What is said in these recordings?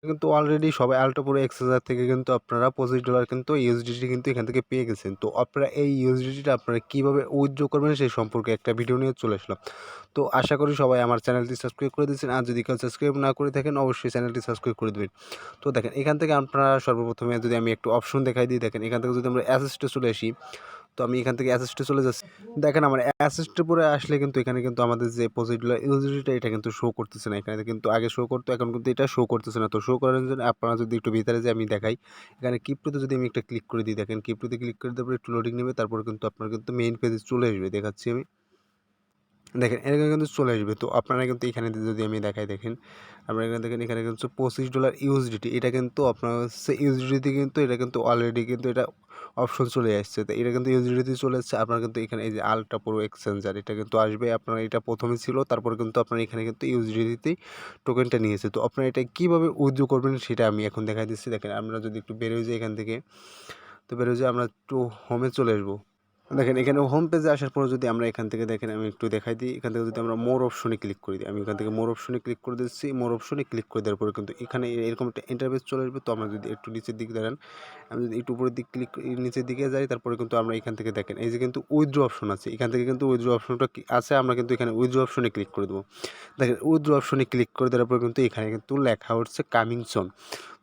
কিন্তু অলরেডি সবাই Alto pro exchanger থেকে কিন্তু আপনারা $25 কিন্তু ইউএসডিটি কিন্তু এখান থেকে পেয়ে গেছেন। তো আপনারা এই ইউএসডিটিটা আপনারা কীভাবে উইথড্র করবেন সেই সম্পর্কে একটা ভিডিও নিয়ে চলে আসলাম। তো আশা করি সবাই আমার চ্যানেলটি সাবস্ক্রাইব করে দিয়েছেন। আর যদি কেউ সাবস্ক্রাইব না করে থাকেন অবশ্যই চ্যানেলটি সাবস্ক্রাইব করে দেবেন। তো দেখেন এখান থেকে আপনারা সর্বপ্রথমে যদি আমি একটু অপশন দেখাই দিই, দেখেন এখান থেকে যদি আমরা অ্যাসেস্টে চলে আসি, তো আমি এখান থেকে অ্যাসেস্টে চলে যাচ্ছি। দেখেন আমার অ্যাসেস্টে পরে আসলে কিন্তু এখানে কিন্তু আমাদের যে $25 ইউএসডিটিটা এটা কিন্তু শো করতেছে না। এখানে কিন্তু আগে শো করতো, এখন কিন্তু এটা শো করতেছে না। তো শো করার জন্য আপনারা যদি একটু ভিতরে যেয়ে আমি দেখাই, এখানে ক্রিপ্টোতে যদি আমি একটা ক্লিক করে দিই, দেখেন ক্রিপ্টোতে ক্লিক করে দেওয়ার পরে একটু লোডিং নেবে, তারপরে কিন্তু আপনার কিন্তু মেইন পেজে চলে আসবে। দেখাচ্ছি আমি। দেখেন এরকম কিন্তু চলে আসবে। তো আপনারা কিন্তু এখানে যদি আমি দেখাই, দেখেন আপনারা এখানে দেখেন, এখানে কিন্তু $25 ইউএসডিটি এটা কিন্তু আপনার হচ্ছে ইউএসডিটি কিন্তু এটা কিন্তু অলরেডি কিন্তু এটা অপশন চলে আসছে। তো এটা কিন্তু ইউএসডিটি চলে আসছে। আপনার কিন্তু এখানে এই যে আল্ট্রা প্রো এক্সচেঞ্জার এটা কিন্তু আসবে। আপনার এটা প্রথমে ছিল, তারপরে কিন্তু আপনার এখানে কিন্তু ইউএসডিটিতেই টোকেনটা নিয়েছে। তো আপনারা এটা কীভাবে উইথড্র করবেন সেটা আমি এখন দেখাই দিচ্ছি। দেখেন আমরা যদি একটু বের হয়ে যাই এখান থেকে, তো বের হয়ে যেয়ে আমরা একটু হোমে চলে আসবো। দেখেন এখানে হোম পেজে আসার পরে যদি আমরা এখান থেকে দেখেন আমি একটু দেখাই দিই, এখান থেকে যদি আমরা মোর অপশনে ক্লিক করে দিই, আমি এখান থেকে মোর অপশনে ক্লিক করে দিচ্ছি। মোর অপশনে ক্লিক করে দেওয়ার পরে কিন্তু এখানে এরকম একটা ইন্টারফেস চলে আসবে। তো আমরা যদি একটু নিচের দিকে দাঁড়ান, আমি যদি একটু উপরের দিক ক্লিক নিচের দিকে যাই, তারপরে কিন্তু আমরা এখান থেকে দেখেন এই যে কিন্তু উইথড্র অপশন আছে, এখান থেকে কিন্তু উইথড্র অপশনটা আছে। আমরা কিন্তু এখানে উইথড্র অপশনে ক্লিক করে দেবো। দেখেন উইথড্র অপশনে ক্লিক করে দেওয়ার পর কিন্তু এখানে কিন্তু লেখা হচ্ছে কামিং সুন।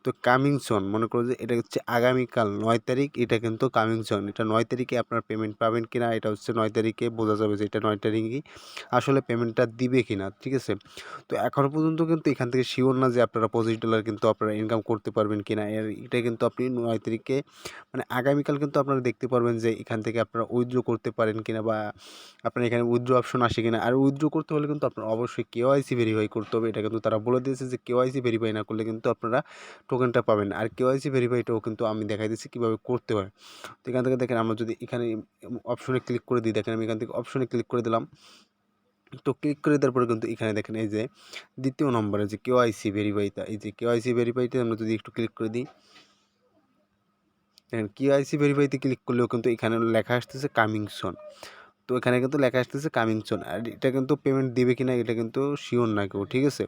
তো কামিং সুন মনে করো যে এটা হচ্ছে আগামীকাল 9 তারিখ, এটা কিন্তু কামিং সুন। এটা 9 তারিখে আপনার পেমেন্ট পাবেন কিনা এটা হচ্ছে 9 তারিখে বোঝা যাবে যে এটা 9 তারিখেই আসলে পেমেন্টটা দিবে কিনা, ঠিক আছে? তো এখনও পর্যন্ত কিন্তু এখান থেকে শিওর না যে আপনারা $25 কিন্তু আপনারা ইনকাম করতে পারবেন কিনা। এটা কিন্তু আপনি 9 তারিখে মানে আগামীকাল কিন্তু আপনারা দেখতে পারবেন যে এখান থেকে আপনারা উইথড্র করতে পারেন কিনা, বা আপনার এখানে উইথড্র অপশন আসে কিনা। আর উইথড্র করতে হলে কিন্তু আপনার অবশ্যই কেওয়াইসি ভেরিফাই করতে হবে। এটা কিন্তু তারা বলে দিয়েছে যে কেওয়াইসি ভেরিফাই না করলে কিন্তু আপনারা টোকেনটা পাবেন না। আর কেওয়াইসি ভেরিফাইটাও কিন্তু আমি দেখাই দিচ্ছি কীভাবে করতে হয়। তো এখান থেকে দেখেন আমরা যদি এখানে অপশনে ক্লিক করে দিই, দেখেন আমি এখান থেকে অপশনে ক্লিক করে দিলাম। তো ক্লিক করে দেওয়ার পরে কিন্তু এখানে দেখেন এই যে দ্বিতীয় নম্বরে যে কেওয়াইসি ভেরিফাইটা, এই যে কেওয়াইসি ভেরিফাইতে আমরা যদি একটু ক্লিক করে দিই, দেখেন কেওয়াইসি ভেরিফাইতে ক্লিক করলেও কিন্তু এখানে লেখা আসতেছে কামিং সুন। তো এখানে কিন্তু লেখা আসতেছে কামিং সুন। আর এটা কিন্তু পেমেন্ট দিবে কিনা এটা কিন্তু শিওর না কেউ, ঠিক আছে?